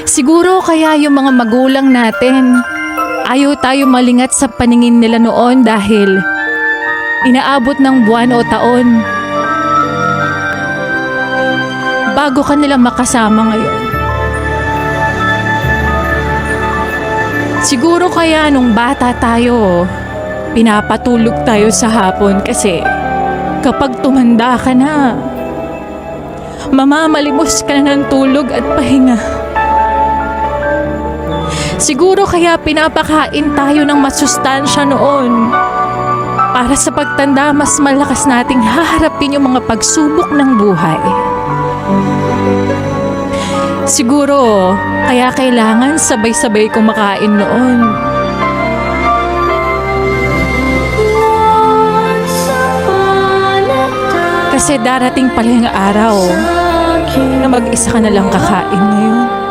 Siguro kaya yung mga magulang natin, ayaw tayo malingat sa paningin nila noon dahil inaabot ng buwan o taon bago ka nila makasama ngayon. Siguro kaya nung bata tayo, pinapatulog tayo sa hapon kasi kapag tumanda ka na, mamamalimos ka na ng tulog at pahinga. Siguro kaya pinapakain tayo ng masustansya noon para sa pagtanda mas malakas nating haharapin yung mga pagsubok ng buhay. Siguro kaya kailangan sabay-sabay kumakain noon. Kasi darating pala yung araw na mag-isa ka na lang kakain ngayon.